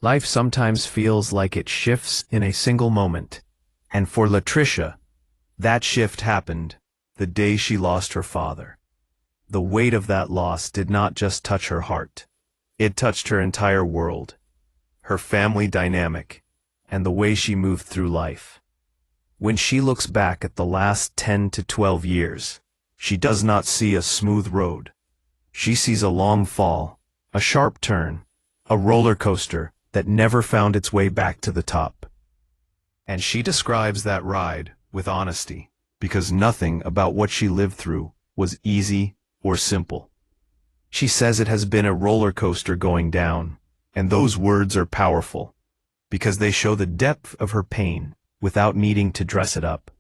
Life sometimes feels like it shifts in a single moment. And for LaTricia, that shift happened the day she lost her father. The weight of that loss did not just touch her heart. It touched her entire world, her family dynamic, and the way she moved through life. When she looks back at the last 10 to 12 years, she does not see a smooth road. She sees a long fall, a sharp turn, a roller coaster that never found its way back to the top. And she describes that ride with honesty, because nothing about what she lived through was easy or simple. She says it has been a roller coaster going down, and those words are powerful, because they show the depth of her pain without needing to dress it up.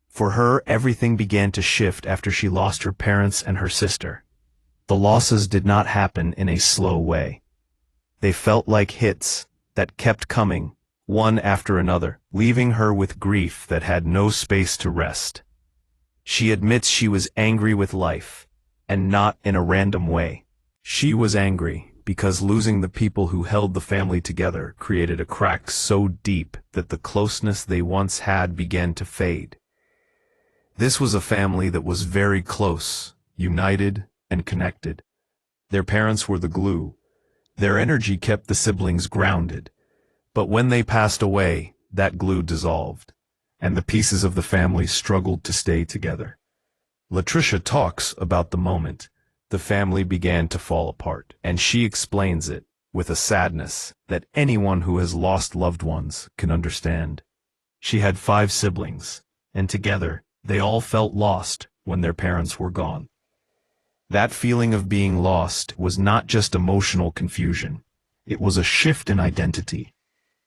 For her, everything began to shift after she lost her parents and her sister. The losses did not happen in a slow way. They felt like hits that kept coming, one after another, leaving her with grief that had no space to rest. She admits she was angry with life, and not in a random way. She was angry because losing the people who held the family together created a crack so deep that the closeness they once had began to fade. This was a family that was very close, united, and connected. Their parents were the glue. Their energy kept the siblings grounded. But when they passed away, that glue dissolved, and the pieces of the family struggled to stay together. LaTricia talks about the moment the family began to fall apart, and she explains it with a sadness that anyone who has lost loved ones can understand. She had 5 siblings, and together, they all felt lost when their parents were gone. That feeling of being lost was not just emotional confusion. It was a shift in identity.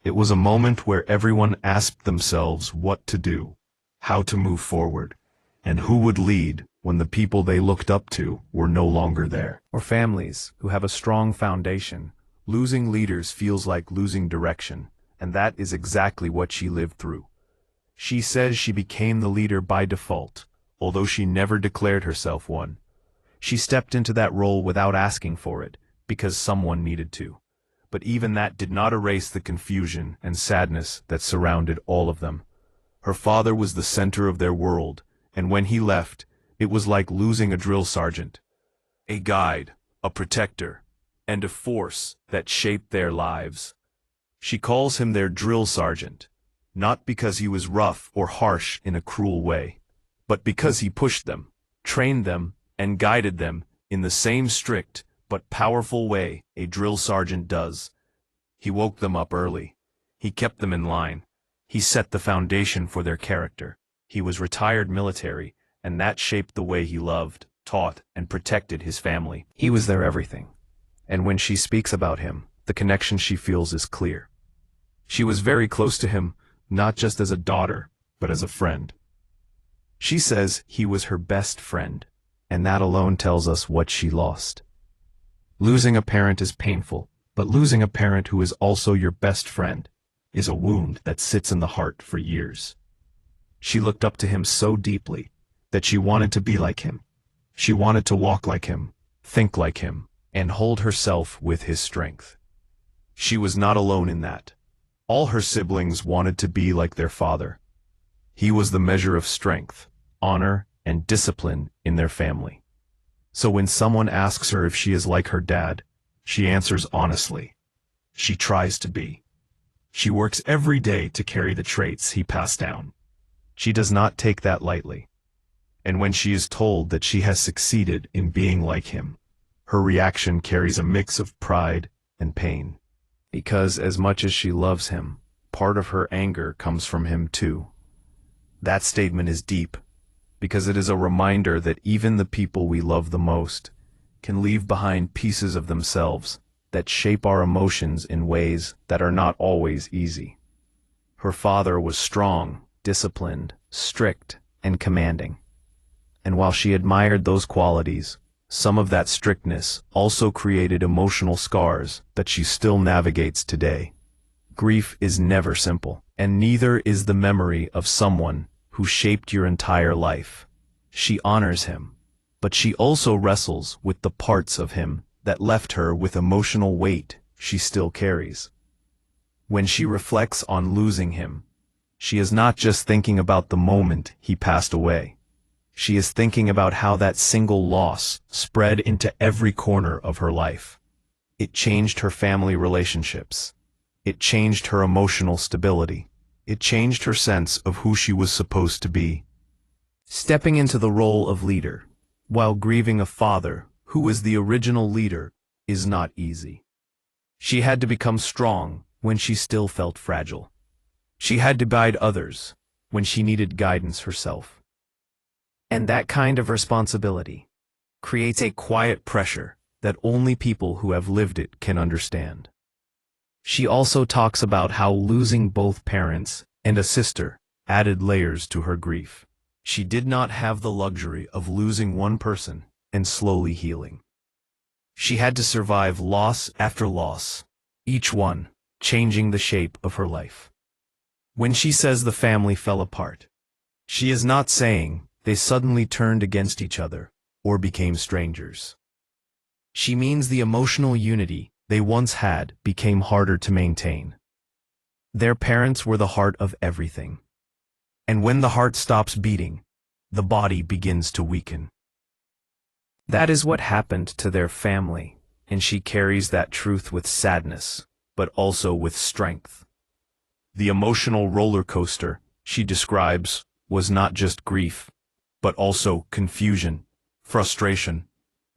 It was a moment where everyone asked themselves what to do, how to move forward, and who would lead when the people they looked up to were no longer there. For families who have a strong foundation, losing leaders feels like losing direction, and that is exactly what she lived through. She says she became the leader by default, although she never declared herself one. She stepped into that role without asking for it, because someone needed to. But even that did not erase the confusion and sadness that surrounded all of them. Her father was the center of their world, and when he left, it was like losing a drill sergeant, a guide, a protector, and a force that shaped their lives. She calls him their drill sergeant, not because he was rough or harsh in a cruel way, but because he pushed them, trained them, and guided them in the same strict but powerful way a drill sergeant does. He woke them up early. He kept them in line. He set the foundation for their character. He was retired military, and that shaped the way he loved, taught, and protected his family. He was their everything. And when she speaks about him, the connection she feels is clear. She was very close to him, not just as a daughter, but as a friend. She says he was her best friend, and that alone tells us what she lost. Losing a parent is painful, but losing a parent who is also your best friend is a wound that sits in the heart for years. She looked up to him so deeply that she wanted to be like him. She wanted to walk like him, think like him, and hold herself with his strength. She was not alone in that. All her siblings wanted to be like their father. He was the measure of strength, honor, and discipline in their family. So when someone asks her if she is like her dad, she answers honestly. She tries to be. She works every day to carry the traits he passed down. She does not take that lightly. And when she is told that she has succeeded in being like him, her reaction carries a mix of pride and pain. Because as much as she loves him, part of her anger comes from him too. That statement is deep, because it is a reminder that even the people we love the most can leave behind pieces of themselves that shape our emotions in ways that are not always easy. Her father was strong, disciplined, strict, and commanding. And while she admired those qualities, some of that strictness also created emotional scars that she still navigates today. Grief is never simple, and neither is the memory of someone who shaped your entire life. She honors him, but she also wrestles with the parts of him that left her with emotional weight she still carries. When she reflects on losing him, she is not just thinking about the moment he passed away. She is thinking about how that single loss spread into every corner of her life. It changed her family relationships. It changed her emotional stability. It changed her sense of who she was supposed to be. Stepping into the role of leader, while grieving a father who was the original leader, is not easy. She had to become strong when she still felt fragile. She had to guide others when she needed guidance herself. And that kind of responsibility creates a quiet pressure that only people who have lived it can understand. She also talks about how losing both parents and a sister added layers to her grief. She did not have the luxury of losing one person and slowly healing. She had to survive loss after loss, each one changing the shape of her life. When she says the family fell apart, she is not saying they suddenly turned against each other or became strangers. She means the emotional unity they once had became harder to maintain. Their parents were the heart of everything. And when the heart stops beating, the body begins to weaken. That is what happened to their family, and she carries that truth with sadness, but also with strength. The emotional roller coaster she describes was not just grief, but also confusion, frustration,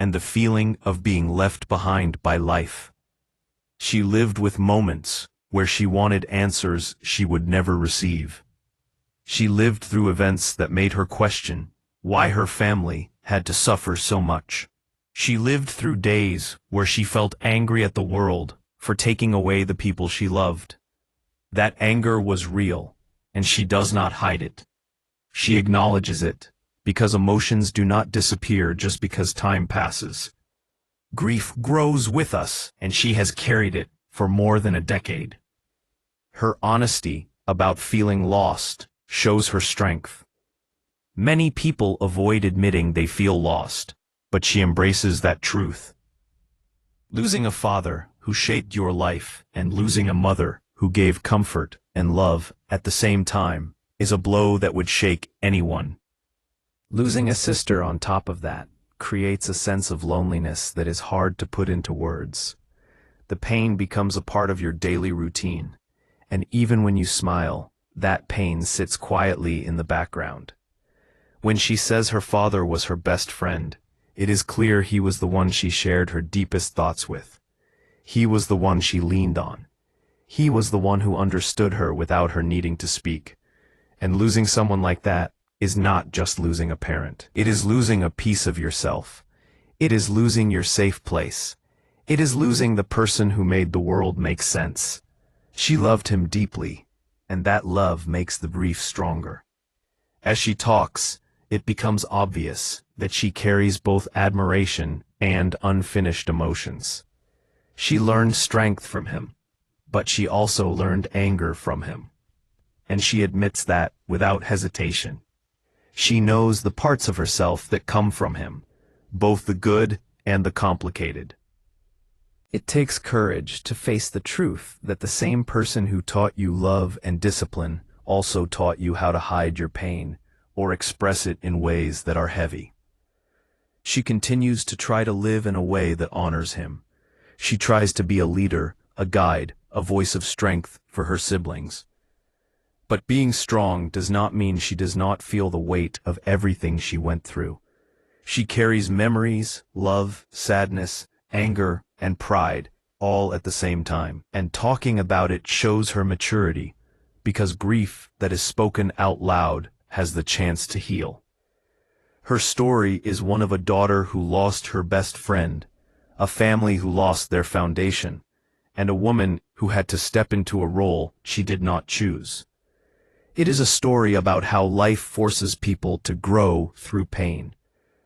and the feeling of being left behind by life. She lived with moments where she wanted answers she would never receive. She lived through events that made her question why her family had to suffer so much. She lived through days where she felt angry at the world for taking away the people she loved. That anger was real, and she does not hide it. She acknowledges it, because emotions do not disappear just because time passes. Grief grows with us, and she has carried it for more than a decade. Her honesty about feeling lost shows her strength. Many people avoid admitting they feel lost, but she embraces that truth. Losing a father who shaped your life and losing a mother who gave comfort and love at the same time is a blow that would shake anyone. Losing a sister on top of that creates a sense of loneliness that is hard to put into words. The pain becomes a part of your daily routine, and even when you smile, that pain sits quietly in the background. When she says her father was her best friend, it is clear he was the one she shared her deepest thoughts with. He was the one she leaned on. He was the one who understood her without her needing to speak. And losing someone like that is not just losing a parent. It is losing a piece of yourself. It is losing your safe place. It is losing the person who made the world make sense. She loved him deeply, and that love makes the grief stronger. As she talks, it becomes obvious that she carries both admiration and unfinished emotions. She learned strength from him, but she also learned anger from him. And she admits that without hesitation. She knows the parts of herself that come from him, both the good and the complicated. It takes courage to face the truth that the same person who taught you love and discipline also taught you how to hide your pain or express it in ways that are heavy. She continues to try to live in a way that honors him. She tries to be a leader, a guide, a voice of strength for her siblings. But being strong does not mean she does not feel the weight of everything she went through. She carries memories, love, sadness, anger, and pride, all at the same time. And talking about it shows her maturity, because grief that is spoken out loud has the chance to heal. Her story is one of a daughter who lost her best friend, a family who lost their foundation, and a woman who had to step into a role she did not choose. It is a story about how life forces people to grow through pain,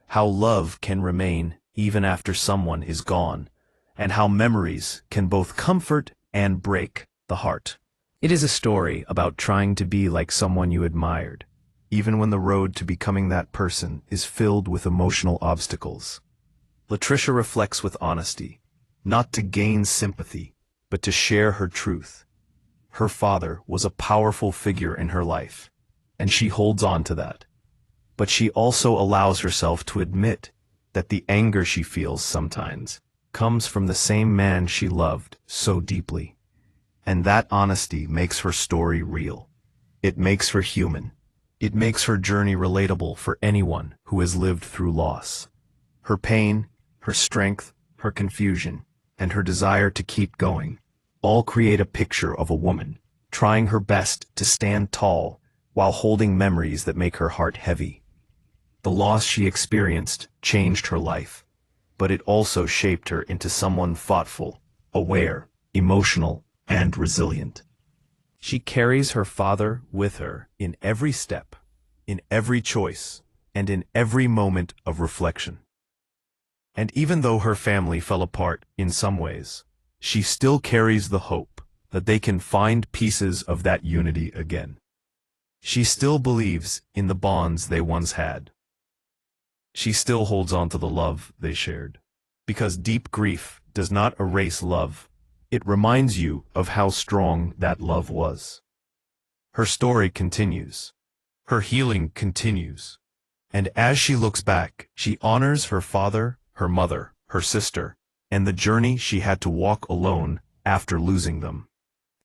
how love can remain even after someone is gone, and how memories can both comfort and break the heart. It is a story about trying to be like someone you admired, even when the road to becoming that person is filled with emotional obstacles. LaTricia reflects with honesty, not to gain sympathy, but to share her truth. Her father was a powerful figure in her life, and she holds on to that. But she also allows herself to admit that the anger she feels sometimes comes from the same man she loved so deeply. And that honesty makes her story real. It makes her human. It makes her journey relatable for anyone who has lived through loss. Her pain, her strength, her confusion, and her desire to keep going all create a picture of a woman trying her best to stand tall while holding memories that make her heart heavy. The loss she experienced changed her life, but it also shaped her into someone thoughtful, aware, emotional, and resilient. She carries her father with her in every step, in every choice, and in every moment of reflection. And even though her family fell apart in some ways, she still carries the hope that they can find pieces of that unity again. She still believes in the bonds they once had. She still holds on to the love they shared. Because deep grief does not erase love, it reminds you of how strong that love was. Her story continues. Her healing continues. And as she looks back, she honors her father, her mother, her sister, and the journey she had to walk alone after losing them.